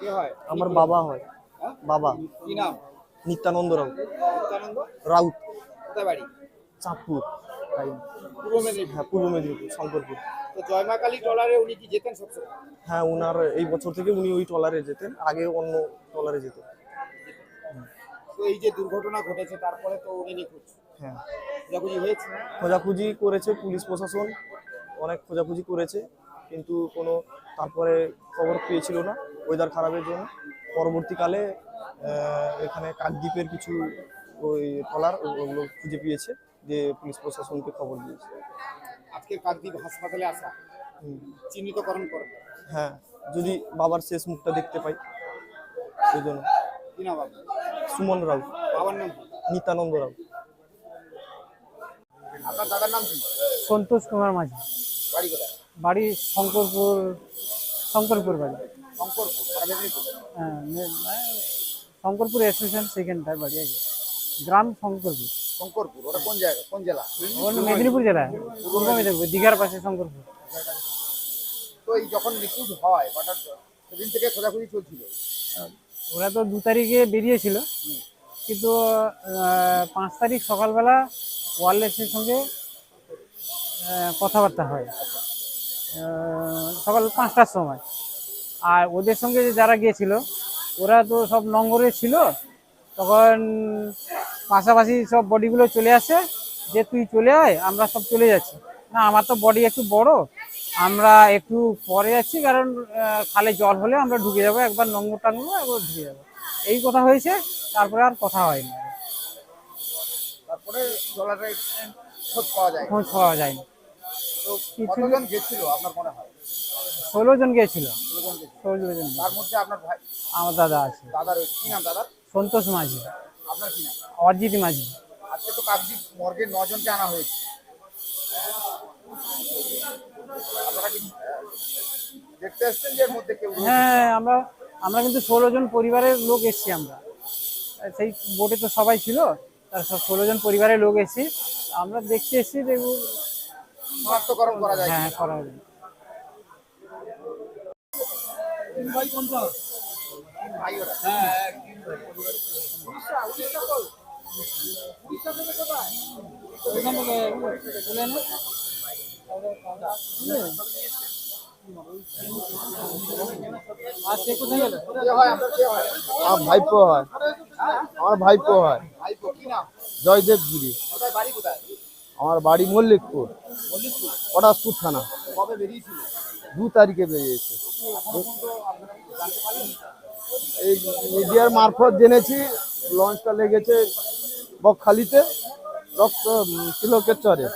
কে হয়? আমার বাবা হয়। হ্যাঁ? বাবা কি নাম? নিত্যানন্দ রাউত। নিত্যানন্দ রাউত কোথায় বাড়ি? চাঁদপুর। তাই পূর্ব মেদিনীপুর। হ্যাঁ, পূর্ব মেদিনীপুর, শঙ্করপুর। তো জয় মা কালী ট্রলারে উনি কি যেতেন সবসময়? হ্যাঁ, উনার এই বছর থেকে উনি ওই ট্রলারে যেতেন, আগে অন্য ট্রলারে যেতেন। তো এই যে দুর্ঘটনা ঘটেছে তারপরে তো উনি নিখোঁজ, হ্যাঁ, খোঁজাখুঁজি হয়েছে? খোঁজাখুঁজি করেছে পুলিশ প্রশাসন, অনেক খোঁজাখুঁজি করেছে, কিন্তু কোনো তারপরে খবর পেয়েছিল না ওয়েদার খারাপের জন্য। পরবর্তীকালে এখানে কাকদ্বীপের কিছু ওই ট্রলার ওগুলো খুঁজে পেয়েছে, যে পুলিশ প্রশাসনকে খবর দিয়েছে। আজকে কাকদ্বীপ হাসপাতালে আসা, চিহ্নিতকরণ করেন। হ্যাঁ, যদি বাবার শেষ মুখটা দেখতে পাই এই জন্য। কি নাম আপনার? সুমন রাউত। বাবার নাম কি? নিত্যানন্দ রাউত। আপনার দাদার নাম কি? সন্তোষ কুমার মাঝি। বাড়ি কোথায়? বাড়ি শঙ্করপুর, শঙ্করপুর বাড়ি। শঙ্করপুর, মেদিনীপুর। হ্যাঁ, শঙ্করপুর অ্যাসোসিয়েশন সেকেন্ডার বাড়ি আছে। গ্রাম শঙ্করপুর। শঙ্করপুর ওটা কোন জায়গা, কোন জেলা? মেদিনীপুর জেলা, পূর্ব মেদিনীপুর, দীঘার পাশে শঙ্করপুর। তো এই যখন নিখোঁজ হয় হঠাৎ সেদিন থেকে খোঁজাখুঁজি চলছিল। ওরা তো 2 তারিখে বেরিয়েছিল, কিন্তু 5 তারিখ সকালবেলা ওয়ারলেসের সঙ্গে কথাবার্তা হয় সকাল 5টার সময়। আর ওদের সঙ্গে যারা গিয়েছিল ওরা তো সব নঙ্গরে ছিল, তখন পাশাপাশি সব বডিগুলো চলে আসে, যে তুই চলে আয়, আমরা সব চলে যাচ্ছি। না, আমার তো বডি একটু বড়, আমরা একটু পরে যাচ্ছি, কারণ খালে জল হলে আমরা ঢুকে যাবো, একবার নঙ্গর টানবো, একবার ঢুকে যাবো, এই কথা হয়েছে। তারপরে আর কথা হয়নি, তারপরে ট্রলারে খোঁজ পাওয়া যায়। খোঁজ পাওয়া যায়নি। তো কতজন গেছিল আপনার মনে হয়? 16 জন গিয়েছিল। 16 জন গেছিল। 16 জন। তার মধ্যে আপনার ভাই, আমার দাদা আছে, দাদা রয়েছে। কি নাম দাদার? সন্তোষ মাঝি। আপনার কি নাম? অরিজিৎ মাঝি। আজকে তো কাকদ্বীপ মর্গে 9 জনকে আনা হয়েছে। আপনারা কি দেখতে আসছেন যে এর মধ্যে কেউ? হ্যাঁ, আমরা আমরা কিন্তু 16 জন পরিবারের লোক এসেছি। আমরা সেই বোটে তো সবাই ছিল, তার সব 16 জন পরিবারের লোক এসেছি, আমরা দেখতে এসেছি। দেখুন, শনাক্তকরণ করা যায়? হ্যাঁ, করা হবে। ভাই ওরা। কে হয় আপনার, কে হয়? আমার ভাইপো হয়। আমার ভাইপো হয় ভাইপো, কি নাম? জয়দেব গিরি। কোথায় বাড়ি, কোথায়? আমার বাড়ি মল্লিকপুর, মল্লিকপুর। পটাশপুর থানা। কবে বেরিয়েছিল? 2 তারিখে বেরিয়েছে। এখন তো আপনারা জানতে পারলেন? এই মিডিয়ার মারফত জেনেছি লঞ্চটা লেগেছে বকখালিতে, তিলকের চরে।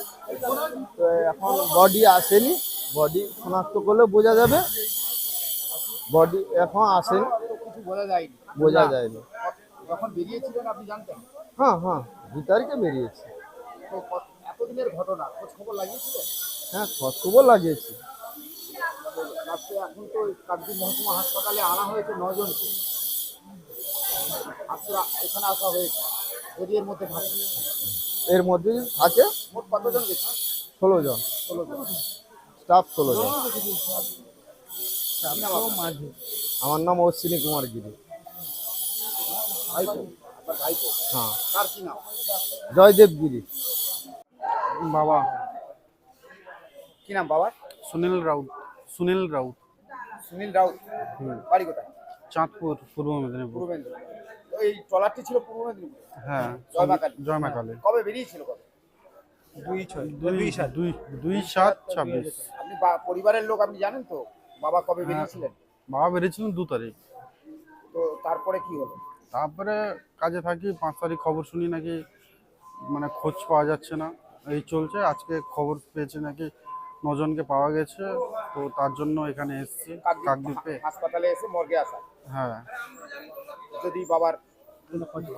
তো এখন বডি আসেনি, বডি শনাক্ত করলে বোঝা যাবে। বডি এখন আসেনি, কিছু বোঝা যায়নি। বোঝা যায়নি। যখন বেরিয়েছিলেন আপনি জানতেন? হ্যাঁ হ্যাঁ, 2 তারিখে বেরিয়েছে। তো এতদিনের ঘটনা খোঁজ খবর লাগিয়েছিলেন? হ্যাঁ, খবর লাগিয়েছি। লাস্টে এখন তো কাকদ্বীপ মহকুমা হাসপাতালে আনা হয়েছে 9 জনকে। আজকে এখানে আসা হয়েছে, যদি এর মধ্যে থাকে। এর মধ্যে থাকে মোট কতজন গেছে? 16 জন, 16 জন। স্টাফ 16 জন। কি নাম আপনার? আমার নাম অশ্বিনী কুমার গিরি। ভাইপো, আপনার ভাইপো। হ্যাঁ, তার কি নাম? জয়দেব গিরি। বাবা কি নাম বাবার? সুনীল রাউত। সুনীল রাউত। সুনীল রাউত। বাড়ি কোথায়? চাঁদপুর, পূর্ব মেদিনীপুর। পূর্ব মেদিনীপুর। তো এই ট্রলারটি ছিল পূর্ব মেদিনীপুর? হ্যাঁ, জয় মা কালী। জয় মা কালী। কবে বেরিয়েছিল, কবে? 2/7/26। আপনি পরিবারের লোক, আপনি জানেন তো বাবা কবে বেরিয়েছিলেন? বাবা বেরিয়েছিলেন 2 তারিখ। তো তারপরে কি হলো? তারপরে কাজে থাকি, 5 তারিখ খবর শুনি নাকি মানে খোঁজ পাওয়া যাচ্ছে না, এই চলছে। আজকে খবর পেয়েছি নাকি 9 জনকে পাওয়া গেছে, তো তার জন্য এখানে এসেছি কাকদ্বীপে। হাসপাতালে এসে মর্গে আসা, হ্যাঁ, যদি বাবার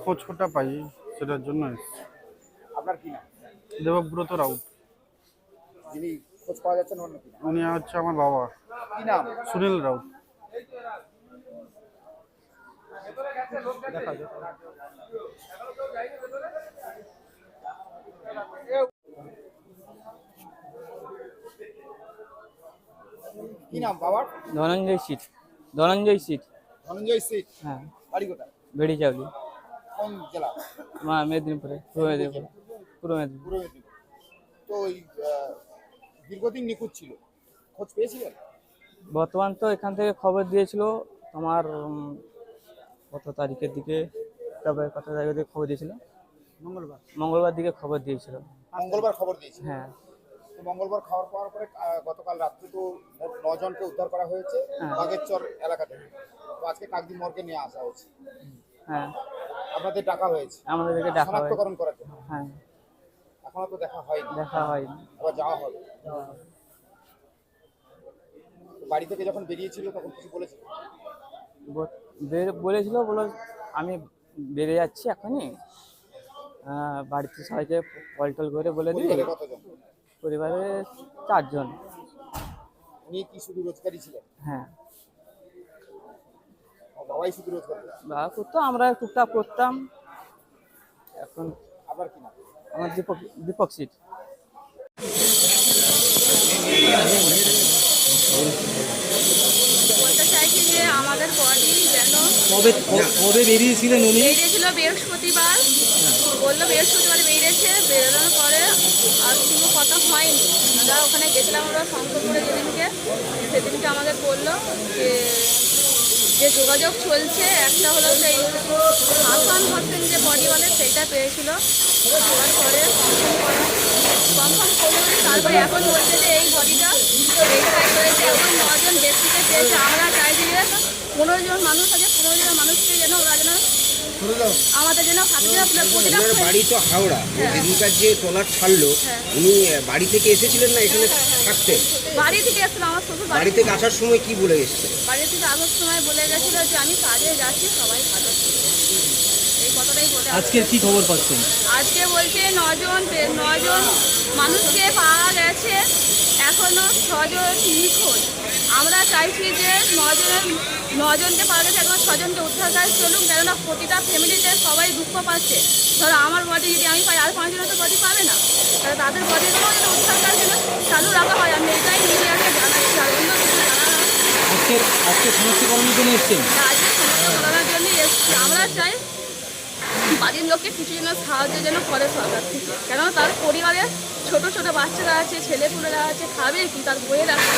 খোঁজটা পাই সেটার জন্য এসেছি। আপনার কি নাম? দেবব্রত রাউত। যিনি খোঁজ পাওয়া যাচ্ছে না, অন্য কি নাম? উনি হচ্ছে আমার বাবা, কি নাম? সুনীল রাউত। কি নাম বাবার? ধনঞ্জয় সিট। ধনঞ্জয় সিট। ধনঞ্জয় সিট, হ্যাঁ বাড়ি কোথায়? বেড়ি চাউলি, কোন জেলা? মেদিনীপুরে, পূর্ব মেদিনীপুর। পূর্ব মেদিনীপুর। তো ওই দীর্ঘদিন নিখোঁজ ছিল, খোঁজ পেয়েছিলেন? বর্তমান তো এখান থেকে খবর দিয়েছিল তোমার কত তারিখের দিকে, তবে কত তারিখের দিকে খবর দিয়েছিল, মঙ্গলবার দিকে খবর দিয়েছিল। মঙ্গলবার খবর দিয়েছিল। হ্যাঁ তো মঙ্গলবার খবর পাওয়ার পরে গতকাল রাত্রে তো মোট 9 জনকে উদ্ধার করা হয়েছে হ্যাঁ। বাগেরচর এলাকা থেকে। তো আজকে কাকদ্বীপ মর্গে নিয়ে আসা হচ্ছে, হ্যাঁ আপনাদের ডাকা হয়েছে আমাদেরকে ডাকা হয়। শনাক্তকরণ করার জন্য। হ্যাঁ এখনো তো দেখা হয়নি, দেখা হয়নি। আবার যাওয়া হবে। তো বাড়ি থেকে যখন বেরিয়েছিল তখন কিছু বলেছিল? বলেছিল, বলো আমি বেরিয়ে যাচ্ছি এখনই, বাড়িতে সবাইকে কল টল করে বলে দিই। পরিবারে কতজন? পরিবারে 4 জন। উনি কি শুধু রোজগারই ছিলেন? হ্যাঁ বাবাই শুধু রোজগার করতেন? বাবা করতো, আমরা টুকটাক করতাম। এখন আবার কি না? আমার দীপক সিট। বলতে চাইছি যে আমাদের বডি যেন কবে বেরিয়েছিলেন উনি? বেরিয়েছিল বৃহস্পতিবার, বললো বৃহস্পতিবার বেরিয়েছে, বেরোনোর পরে আর কোনো কথা হয়নি। আমরা ওখানে গেছিলাম, আমরা শঙ্করপুরে সেদিনকে আমাদের বললো যে যোগাযোগ চলছে। একটা হলো সেই হাসান হোসেন যে বডি বলে সেইটা পেয়েছিল, তারপরে কনফার্ম করলো, তারপরে এখন বলছে যে এই বডিটা এই সাইড রয়েছে। এখন 9 জন ব্যক্তিকে পেয়েছে। আমরা চাইছি যে 15 জন মানুষ আছে, 15 জন মানুষকে যেন ওরা যেন আমাদের জন্য প্রতিটা বাড়ি তো হাওড়া, সেদিনকার যে ট্রলার ছাড়লো উনি বাড়ি থেকে এসেছিলেন না এখানে থাকতেন? বাড়ি থেকে এসেছিল, আমার শ্বশুর বাড়ি থেকে আসার সময় কি বলে এসছে? বাড়ি থেকে আসার সময় বলে গেছিল যে আমি কাজে যাচ্ছি, সবাই ভালো ছিল। এই কথাটাই বলে আজকের কি খবর পাচ্ছেন? আজকে বলছে 9 জন মানুষকে পাওয়া গেছে, এখনো 6 জন নিখোঁজ। আমরা চাইছি যে 9 জনকে পাওয়া গেছে, এখন 6 জনকে উদ্ধার কাজ চলুক, কেননা প্রতিটা ফ্যামিলিতে সবাই দুঃখ পাচ্ছে। ধরো আমার বডি যদি আমি পাই, আর 5 জনের তো বডি পাবে না, তাহলে তাদের বডিগুলো যেন উদ্ধার কাজ যেন চালু রাখা হয়। আমি এটাই মিডিয়াকে জানাচ্ছি, আর অন্য কিছু জানা না। আজকে সমস্ত কর্মীর জন্য এসছেন? আজকে সমস্ত করার জন্যই এসছি। আমরা চাই বাড়ির লোককে কিছু যেন সাহায্য যেন করে সরকার থেকে, কেননা তার পরিবারে ছোট ছোট বাচ্চারা আছে, ছেলেপুলেরা আছে, খাবে কি, তার বইয়ের আছে।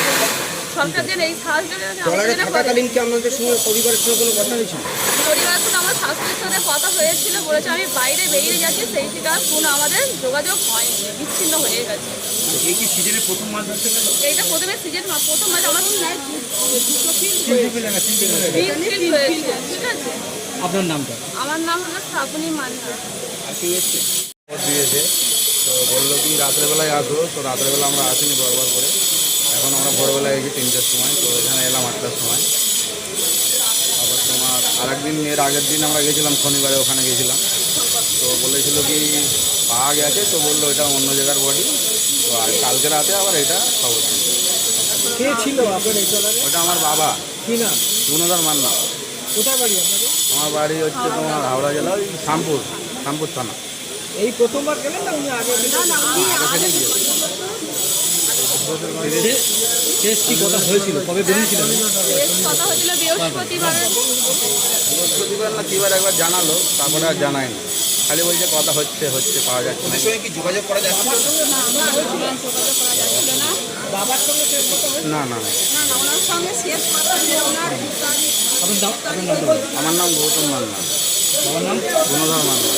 সরকার যেন এই সাহায্য ট্রলারে থাকাকালীন কি আপনাদের সঙ্গে পরিবারের সঙ্গে কোনো কথা হয়েছিল? পরিবারের সাথে আমার শাশুড়ির সাথে কথা হয়েছিল, বলেছে আমি বাইরে বেরিয়ে যাচ্ছি, সেই থেকে আর কোনো আমাদের যোগাযোগ হয়নি, বিচ্ছিন্ন হয়ে গেছে। এই কি সিজনের প্রথম মাস ধরতে গেল? এইটা প্রথমে সিজন প্রথম মাস আমার হয়েছে, ঠিক আছে। আপনার নামটা? আমার নাম হলো শ্রাবণী মান্না। খবর দিয়েছে, তো বললো কি রাত্রেবেলায় আসো, তো রাত্রেবেলা আমরা আসিনি বারবার করে। এখন আমরা ভোরবেলায় এসেছি 3টার সময়, তো এখানে এলাম 8টার সময়। তারপর তোমার আরেকদিন এর আগের দিন আমরা গেছিলাম শনিবারে, ওখানে গেছিলাম, তো বলেছিল কি পাওয়া গেছে, তো বললো এটা অন্য জায়গার বডি। তো আর কালকে রাতে আবার এটা খবর দিয়েছে। কে ছিল আপনার এই ট্রলারে? ওটা আমার বাবা, কি নাম? গুণধর মান্না। কোথায় বাড়ি আপনাদের? আমার বাড়ি হচ্ছে তোমার হাওড়া জেলা, ওই শামপুর থানা। এই প্রথমবার গেলেন না উনি আগে? শেষ কি কথা হয়েছিল, কবে বেরিয়েছিলেন? শেষ কথা হয়েছিল বৃহস্পতিবার। বৃহস্পতিবার না কিবার একবার জানালো, তারপরে আর জানায়নি, খালি বলছে কথা হচ্ছে পাওয়া যাচ্ছে না। ওদের সঙ্গে কি যোগাযোগ করা যাচ্ছে? বাবার সঙ্গে শেষ কথা হয়েছিল? না না না, ওনার সঙ্গে শেষ কথা হয়েছিল ওনার আপনার নাম? আমার নাম গৌতম মান্না, বাবার নাম? গুণধর মান্না।